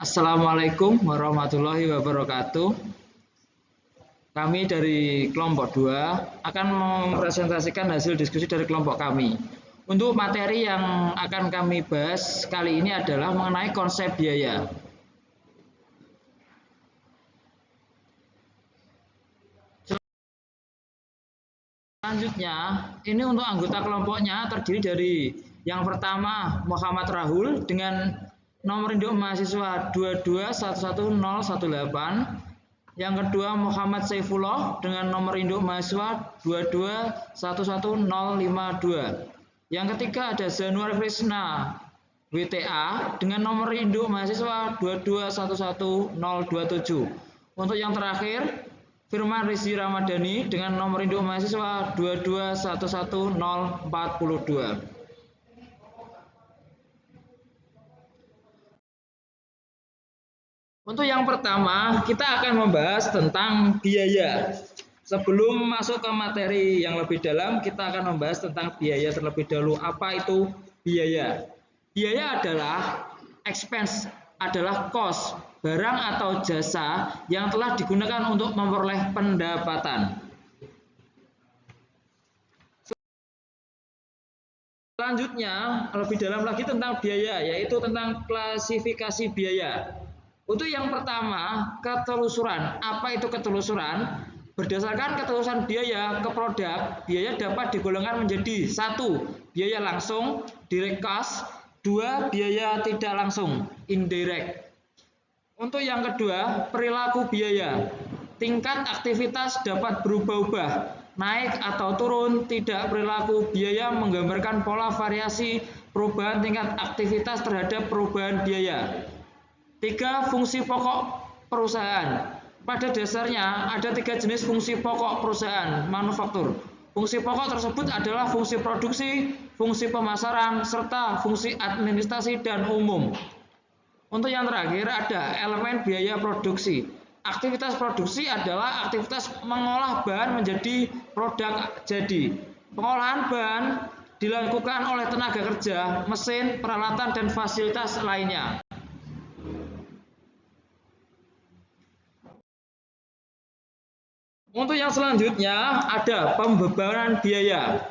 Assalamualaikum warahmatullahi wabarakatuh. Kami dari kelompok 2 akan mempresentasikan hasil diskusi dari kelompok kami. Untuk materi yang akan kami bahas kali ini adalah mengenai konsep biaya. Selanjutnya, ini untuk anggota kelompoknya terdiri dari yang pertama Muhammad Rahul dengan nomor induk mahasiswa 2211018. Yang kedua Muhammad Saifullah dengan nomor induk mahasiswa 2211052. Yang ketiga ada Zanuar Krishna WTA dengan nomor induk mahasiswa 2211027. Untuk yang terakhir Firman Rizky Ramadhani dengan nomor induk mahasiswa 2211042. Untuk yang pertama, kita akan membahas tentang biaya. Sebelum masuk ke materi yang lebih dalam, kita akan membahas tentang biaya terlebih dahulu. Apa itu biaya? Biaya adalah expense, adalah cost, barang atau jasa yang telah digunakan untuk memperoleh pendapatan. Selanjutnya, lebih dalam lagi tentang biaya, yaitu tentang klasifikasi biaya. Untuk yang pertama, ketelusuran. Apa itu ketelusuran? Berdasarkan ketelusuran biaya ke produk, biaya dapat digolongkan menjadi 1. Biaya langsung, direct cost. 2. Biaya tidak langsung, indirect. Untuk yang kedua, perilaku biaya. Tingkat aktivitas dapat berubah-ubah, naik atau turun. Tidak perilaku biaya menggambarkan pola variasi perubahan tingkat aktivitas terhadap perubahan biaya. 3. Fungsi pokok perusahaan. Pada dasarnya ada 3 jenis fungsi pokok perusahaan manufaktur. Fungsi pokok tersebut adalah fungsi produksi, fungsi pemasaran, serta fungsi administrasi dan umum. Untuk yang terakhir ada elemen biaya produksi. Aktivitas produksi adalah aktivitas mengolah bahan menjadi produk jadi. Pengolahan bahan dilakukan oleh tenaga kerja, mesin, peralatan, dan fasilitas lainnya. Untuk yang selanjutnya ada pembebanan biaya.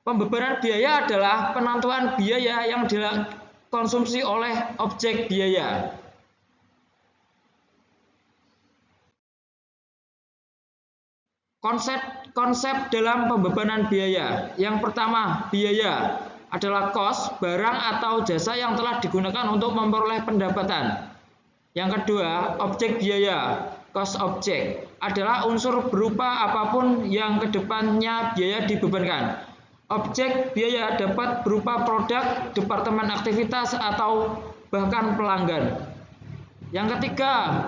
Pembebanan biaya adalah penentuan biaya yang dikonsumsi oleh objek biaya. Konsep dalam pembebanan biaya. Yang pertama, biaya adalah cost, barang atau jasa yang telah digunakan untuk memperoleh pendapatan. Yang kedua, objek biaya, cost object, adalah unsur berupa apapun yang kedepannya biaya dibebankan. Objek biaya dapat berupa produk, departemen aktivitas, atau bahkan pelanggan. Yang ketiga,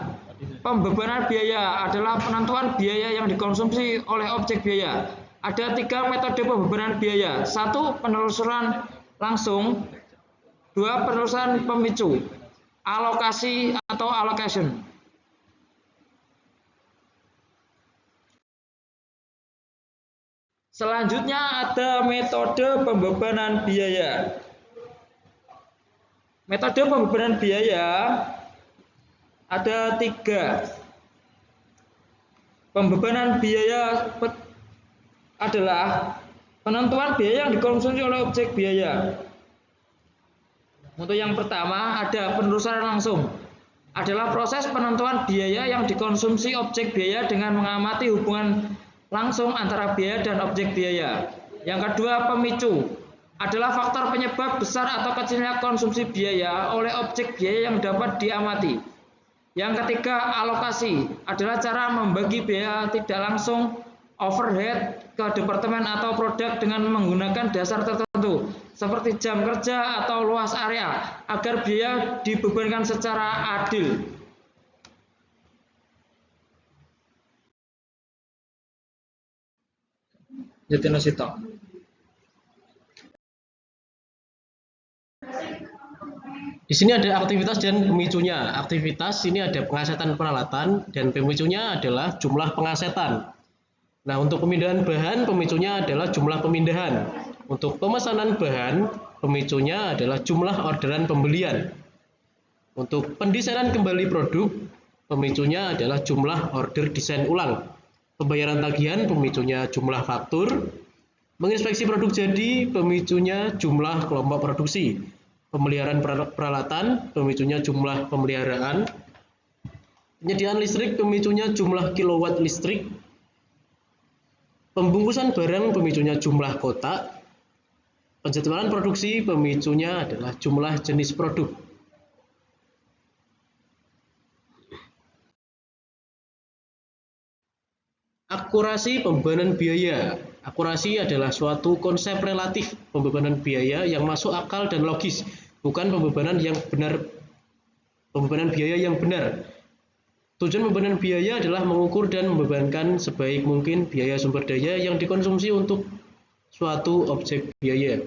pembebanan biaya adalah penentuan biaya yang dikonsumsi oleh objek biaya. Ada 3 metode pembebanan biaya. 1. Penelusuran langsung. 2. Penelusuran pemicu. Alokasi atau allocation. Selanjutnya ada metode pembebanan biaya. Metode pembebanan biaya ada 3. Pembebanan biaya adalah penentuan biaya yang dikonsumsi oleh objek biaya. Untuk yang pertama ada penelusuran langsung. Adalah proses penentuan biaya yang dikonsumsi objek biaya dengan mengamati hubungan langsung antara biaya dan objek biaya. Yang kedua, pemicu. Adalah faktor penyebab besar atau kecilnya konsumsi biaya oleh objek biaya yang dapat diamati. Yang ketiga, alokasi. Adalah cara membagi biaya tidak langsung overhead ke departemen atau produk dengan menggunakan dasar tertentu seperti jam kerja atau luas area agar biaya dibebankan secara adil. Di sini ada aktivitas dan pemicunya. Aktivitas ini ada pengasetan peralatan dan pemicunya adalah jumlah pengasetan. Nah, untuk pemindahan bahan, pemicunya adalah jumlah pemindahan. Untuk pemesanan bahan, pemicunya adalah jumlah orderan pembelian. Untuk pendesainan kembali produk, pemicunya adalah jumlah order desain ulang. Pembayaran tagihan, pemicunya jumlah faktur. Menginspeksi produk jadi, pemicunya jumlah kelompok produksi. Pemeliharaan peralatan, pemicunya jumlah pemeliharaan. Penyediaan listrik, pemicunya jumlah kilowatt listrik. Pembungkusan barang, pemicunya jumlah kotak. Penjadwalan produksi, pemicunya adalah jumlah jenis produk. Akurasi pembebanan biaya. Akurasi adalah suatu konsep relatif pembebanan biaya yang masuk akal dan logis, bukan pembebanan biaya yang benar. Tujuan pembebanan biaya adalah mengukur dan membebankan sebaik mungkin biaya sumber daya yang dikonsumsi untuk suatu objek biaya.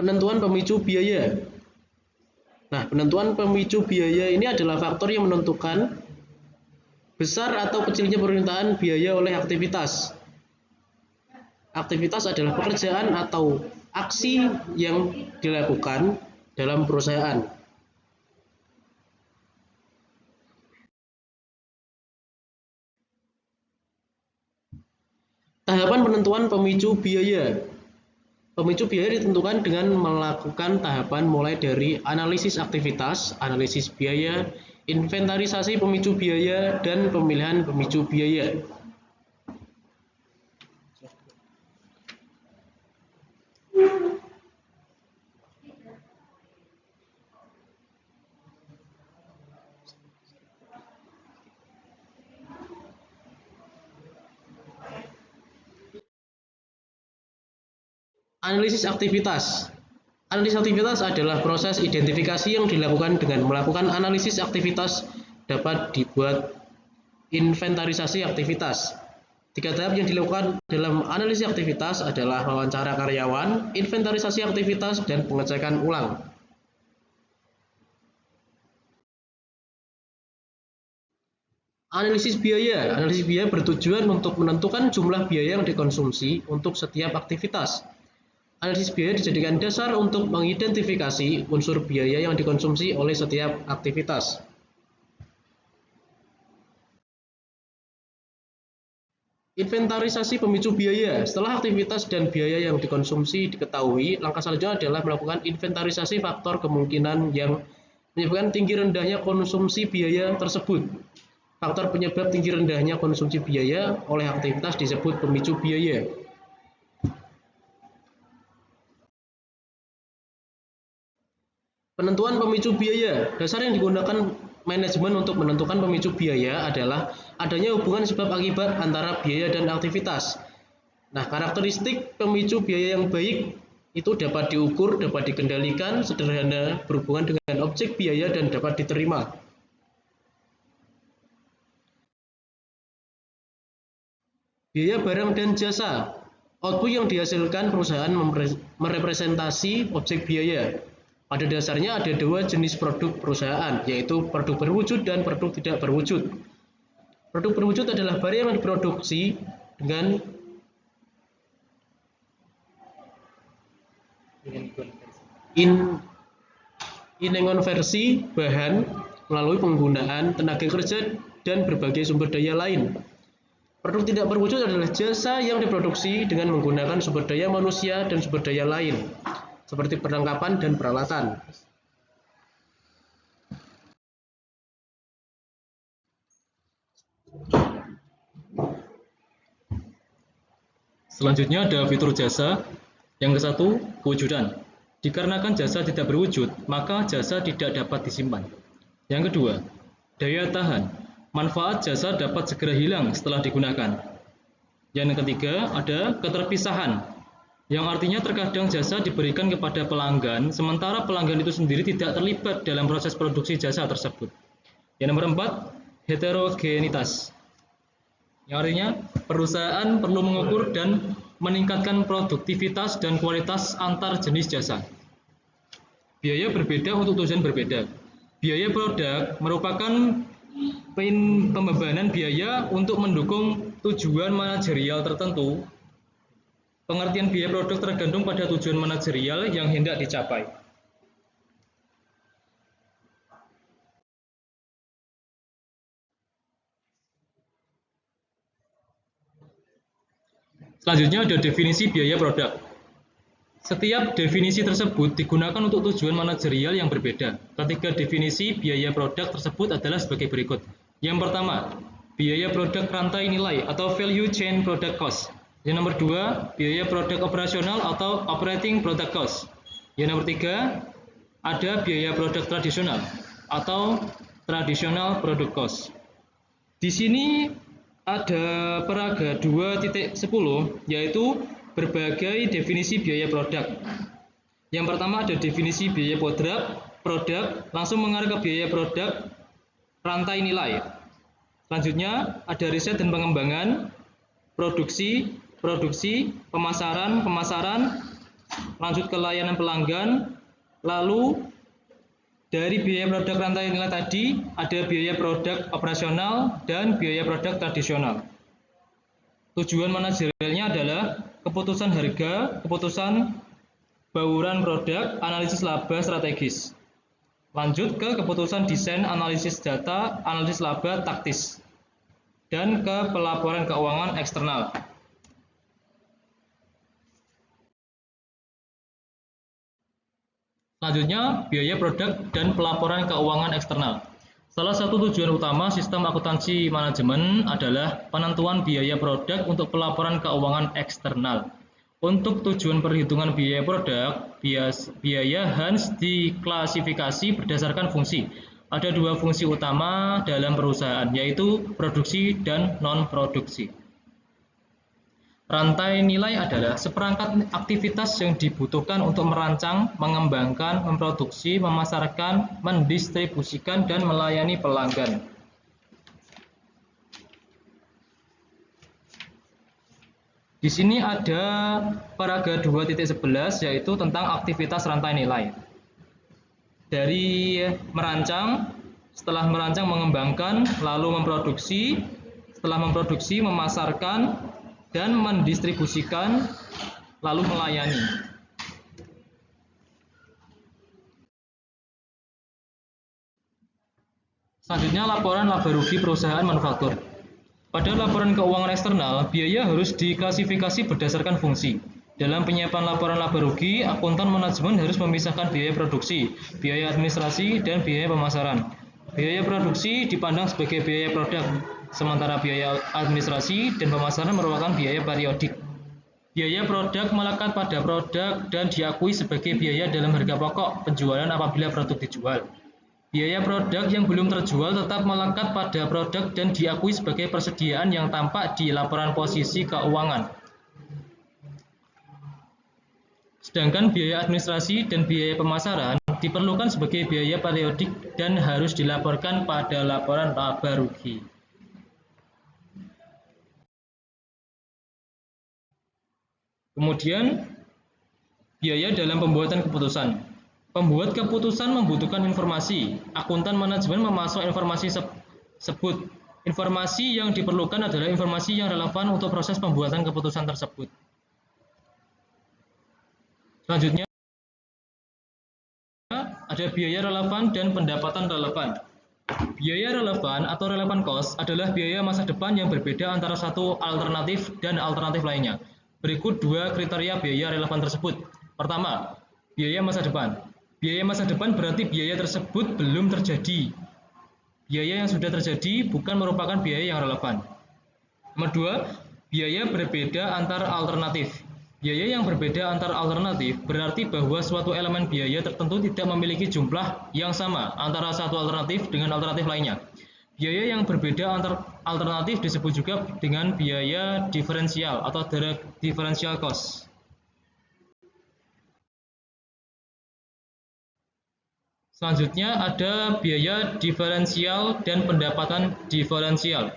Penentuan pemicu biaya. Nah, penentuan pemicu biaya ini adalah faktor yang menentukan besar atau kecilnya permintaan biaya oleh aktivitas. Aktivitas adalah pekerjaan atau aksi yang dilakukan dalam perusahaan. Tahapan penentuan pemicu biaya. Pemicu biaya ditentukan dengan melakukan tahapan mulai dari analisis aktivitas, analisis biaya, inventarisasi pemicu biaya, dan pemilihan pemicu biaya. Analisis aktivitas. Analisis aktivitas adalah proses identifikasi yang dilakukan dengan melakukan analisis aktivitas. Dapat dibuat inventarisasi aktivitas. 3 tahap yang dilakukan dalam analisis aktivitas adalah wawancara karyawan, inventarisasi aktivitas, dan pengecekan ulang. Analisis biaya. Analisis biaya bertujuan untuk menentukan jumlah biaya yang dikonsumsi untuk setiap aktivitas. Analisis biaya dijadikan dasar untuk mengidentifikasi unsur biaya yang dikonsumsi oleh setiap aktivitas. Inventarisasi pemicu biaya. Setelah aktivitas dan biaya yang dikonsumsi diketahui, langkah selanjutnya adalah melakukan inventarisasi faktor kemungkinan yang menyebabkan tinggi rendahnya konsumsi biaya tersebut. Faktor penyebab tinggi rendahnya konsumsi biaya oleh aktivitas disebut pemicu biaya. Penentuan pemicu biaya. Dasar yang digunakan manajemen untuk menentukan pemicu biaya adalah adanya hubungan sebab akibat antara biaya dan aktivitas. Nah, karakteristik pemicu biaya yang baik itu dapat diukur, dapat dikendalikan, sederhana, berhubungan dengan objek biaya, dan dapat diterima. Biaya barang dan jasa. Output yang dihasilkan perusahaan merepresentasi objek biaya. Pada dasarnya ada 2 jenis produk perusahaan, yaitu produk berwujud dan produk tidak berwujud. Produk berwujud adalah barang yang diproduksi dengan inkonversi bahan melalui penggunaan tenaga kerja dan berbagai sumber daya lain. Produk tidak berwujud adalah jasa yang diproduksi dengan menggunakan sumber daya manusia dan sumber daya lain, seperti perlengkapan dan peralatan. Selanjutnya ada fitur jasa. Yang ke-1, kewujudan. Dikarenakan jasa tidak berwujud, maka jasa tidak dapat disimpan. Yang kedua, daya tahan. Manfaat jasa dapat segera hilang setelah digunakan. Yang ketiga, ada keterpisahan. Yang artinya terkadang jasa diberikan kepada pelanggan, sementara pelanggan itu sendiri tidak terlibat dalam proses produksi jasa tersebut. Yang nomor 4, heterogenitas. Yang artinya perusahaan perlu mengukur dan meningkatkan produktivitas dan kualitas antar jenis jasa. Biaya berbeda untuk tujuan berbeda. Biaya produk merupakan pembebanan biaya untuk mendukung tujuan manajerial tertentu. Pengertian biaya produk tergantung pada tujuan manajerial yang hendak dicapai. Selanjutnya ada definisi biaya produk. Setiap definisi tersebut digunakan untuk tujuan manajerial yang berbeda. Ketiga definisi biaya produk tersebut adalah sebagai berikut. Yang pertama, biaya produk rantai nilai atau value chain product cost. Yang nomor dua, biaya produk operasional atau operating product cost. Yang nomor tiga, ada biaya produk tradisional atau traditional product cost. Di sini ada paraga 2.10 yaitu berbagai definisi biaya produk. Yang pertama ada definisi biaya produk langsung mengarah ke biaya produk rantai nilai. Selanjutnya ada riset dan pengembangan, produksi, pemasaran, lanjut ke layanan pelanggan, lalu dari biaya produk rantai nilai tadi ada biaya produk operasional dan biaya produk tradisional. Tujuan manajerialnya adalah keputusan harga, keputusan bauran produk, analisis laba strategis. Lanjut ke keputusan desain, analisis data, analisis laba taktis, dan ke pelaporan keuangan eksternal. Selanjutnya, biaya produk dan pelaporan keuangan eksternal. Salah satu tujuan utama sistem akuntansi manajemen adalah penentuan biaya produk untuk pelaporan keuangan eksternal. Untuk tujuan perhitungan biaya produk, biaya harus diklasifikasi berdasarkan fungsi. Ada dua fungsi utama dalam perusahaan, yaitu produksi dan non-produksi. Rantai nilai adalah seperangkat aktivitas yang dibutuhkan untuk merancang, mengembangkan, memproduksi, memasarkan, mendistribusikan, dan melayani pelanggan. Di sini ada paraga 2.11 yaitu tentang aktivitas rantai nilai. Dari merancang, setelah merancang mengembangkan, lalu memproduksi, setelah memproduksi memasarkan, dan mendistribusikan, lalu melayani. Selanjutnya laporan laba rugi perusahaan manufaktur. Pada laporan keuangan eksternal, biaya harus diklasifikasi berdasarkan fungsi. Dalam penyiapan laporan laba rugi, akuntan manajemen harus memisahkan biaya produksi, biaya administrasi, dan biaya pemasaran. Biaya produksi dipandang sebagai biaya produk, sementara biaya administrasi dan pemasaran merupakan biaya periodik. Biaya produk melekat pada produk dan diakui sebagai biaya dalam harga pokok penjualan apabila produk dijual. Biaya produk yang belum terjual tetap melekat pada produk dan diakui sebagai persediaan yang tampak di laporan posisi keuangan. Sedangkan biaya administrasi dan biaya pemasaran diperlukan sebagai biaya periodik dan harus dilaporkan pada laporan laba rugi. Kemudian, biaya dalam pembuatan keputusan. Pembuat keputusan membutuhkan informasi. Akuntan manajemen memasuk informasi tersebut. Informasi yang diperlukan adalah informasi yang relevan untuk proses pembuatan keputusan tersebut. Selanjutnya, ada biaya relevan dan pendapatan relevan. Biaya relevan atau relevant cost adalah biaya masa depan yang berbeda antara satu alternatif dan alternatif lainnya. Berikut dua kriteria biaya relevan tersebut. Pertama, biaya masa depan. Biaya masa depan berarti biaya tersebut belum terjadi. Biaya yang sudah terjadi bukan merupakan biaya yang relevan. Nomor dua, biaya berbeda antar alternatif. Biaya yang berbeda antar alternatif berarti bahwa suatu elemen biaya tertentu tidak memiliki jumlah yang sama antara satu alternatif dengan alternatif lainnya. Biaya yang berbeda antar alternatif disebut juga dengan biaya diferensial atau direct differential cost. Selanjutnya ada biaya diferensial dan pendapatan diferensial.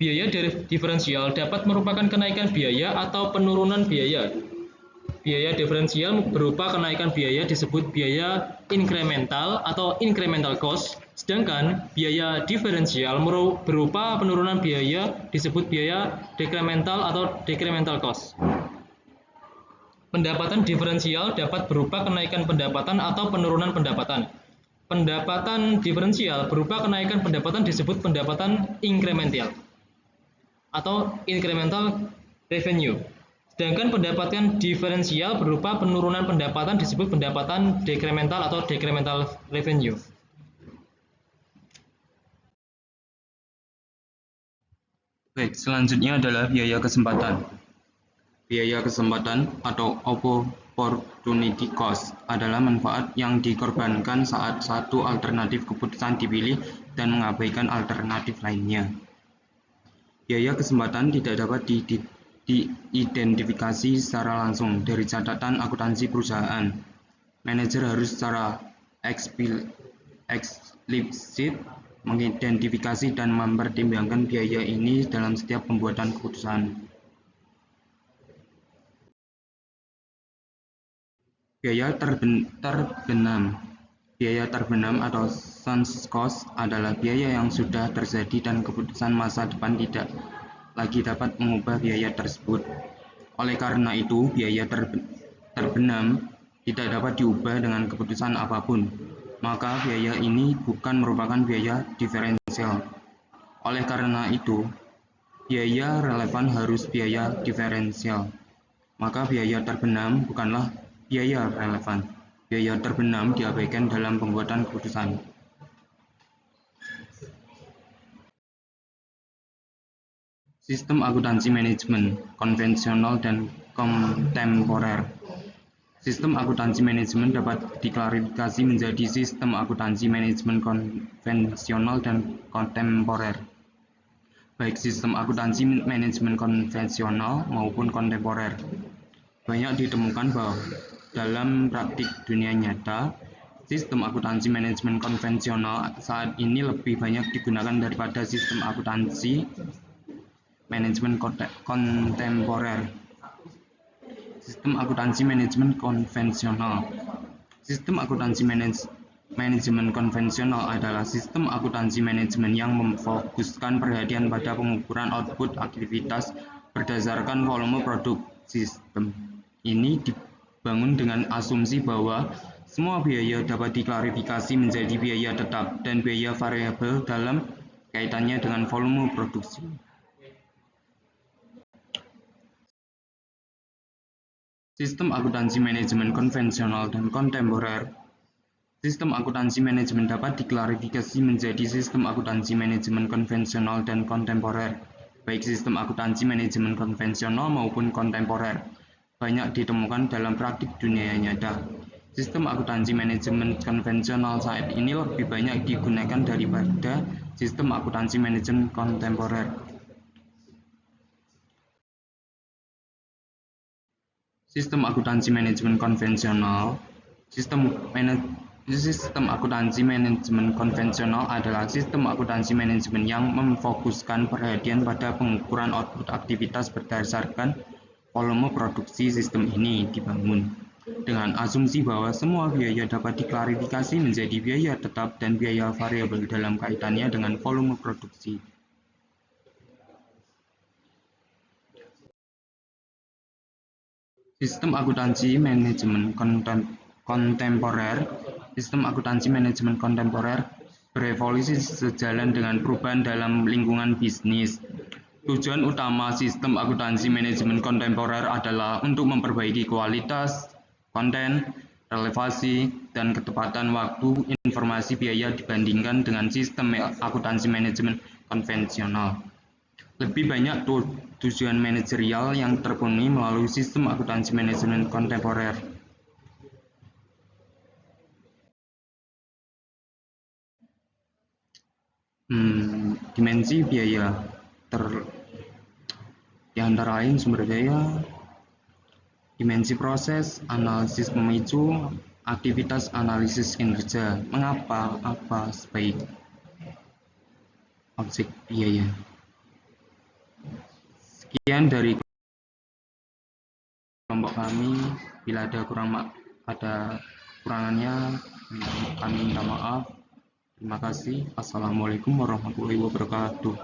Biaya diferensial dapat merupakan kenaikan biaya atau penurunan biaya. Biaya diferensial berupa kenaikan biaya disebut biaya incremental atau incremental cost, sedangkan biaya diferensial berupa penurunan biaya disebut biaya decremental atau decremental cost. Pendapatan diferensial dapat berupa kenaikan pendapatan atau penurunan pendapatan. Pendapatan diferensial berupa kenaikan pendapatan disebut pendapatan inkremental atau incremental revenue. Sedangkan pendapatan diferensial berupa penurunan pendapatan disebut pendapatan dekremental atau decremental revenue. Baik, selanjutnya adalah biaya kesempatan. Biaya kesempatan atau opportunity cost adalah manfaat yang dikorbankan saat satu alternatif keputusan dipilih dan mengabaikan alternatif lainnya. Biaya kesempatan tidak dapat diidentifikasi secara langsung dari catatan akuntansi perusahaan. Manajer harus secara eksplisit mengidentifikasi dan mempertimbangkan biaya ini dalam setiap pembuatan keputusan. Biaya terbenam. Biaya terbenam atau sunk cost adalah biaya yang sudah terjadi dan keputusan masa depan tidak lagi dapat mengubah biaya tersebut. Oleh karena itu, biaya terbenam tidak dapat diubah dengan keputusan apapun. Maka biaya ini bukan merupakan biaya diferensial. Oleh karena itu, biaya relevan harus biaya diferensial. Maka biaya terbenam bukanlah biaya relevan. Biaya terbenam diabaikan dalam pembuatan keputusan. Sistem akuntansi manajemen konvensional dan kontemporer. Sistem akuntansi manajemen dapat diklarifikasi menjadi sistem akuntansi manajemen konvensional dan kontemporer. Baik sistem akuntansi manajemen konvensional maupun kontemporer. Banyak ditemukan bahwa dalam praktik dunia nyata, sistem akuntansi manajemen konvensional saat ini lebih banyak digunakan daripada sistem akuntansi manajemen kontemporer. Sistem akuntansi manajemen konvensional. Sistem akuntansi manajemen konvensional adalah sistem akuntansi manajemen yang memfokuskan perhatian pada pengukuran output aktivitas berdasarkan volume produk. Sistem ini dibangun dengan asumsi bahwa semua biaya dapat diklarifikasi menjadi biaya tetap dan biaya variabel dalam kaitannya dengan volume produksi. Sistem akuntansi manajemen konvensional dan kontemporer. Sistem akuntansi manajemen dapat diklarifikasi menjadi sistem akuntansi manajemen konvensional dan kontemporer. Baik sistem akuntansi manajemen konvensional maupun kontemporer banyak ditemukan dalam praktik dunia nyata. Sistem akuntansi manajemen konvensional saat ini lebih banyak digunakan daripada sistem akuntansi manajemen kontemporer. Sistem akuntansi manajemen konvensional. Sistem akuntansi manajemen konvensional adalah sistem akuntansi manajemen yang memfokuskan perhatian pada pengukuran output aktivitas berdasarkan volume produksi. Sistem ini dibangun dengan asumsi bahwa semua biaya dapat diklarifikasi menjadi biaya tetap dan biaya variabel dalam kaitannya dengan volume produksi. Sistem akuntansi manajemen kontemporer. Sistem akuntansi manajemen kontemporer berevolusi sejalan dengan perubahan dalam lingkungan bisnis. Tujuan utama sistem akuntansi manajemen kontemporer adalah untuk memperbaiki kualitas, konten, relevansi, dan ketepatan waktu informasi biaya dibandingkan dengan sistem akuntansi manajemen konvensional. Lebih banyak tujuan manajerial yang terpenuhi melalui sistem akuntansi manajemen kontemporer. Dimensi biaya di antara lain sumber daya, dimensi proses, analisis pemicu, aktivitas analisis kinerja. Mengapa? Apa sebaik objek biaya? Sekian dari kelompok kami. Bila ada kurangannya, kami minta maaf. Terima kasih. Assalamualaikum warahmatullahi wabarakatuh.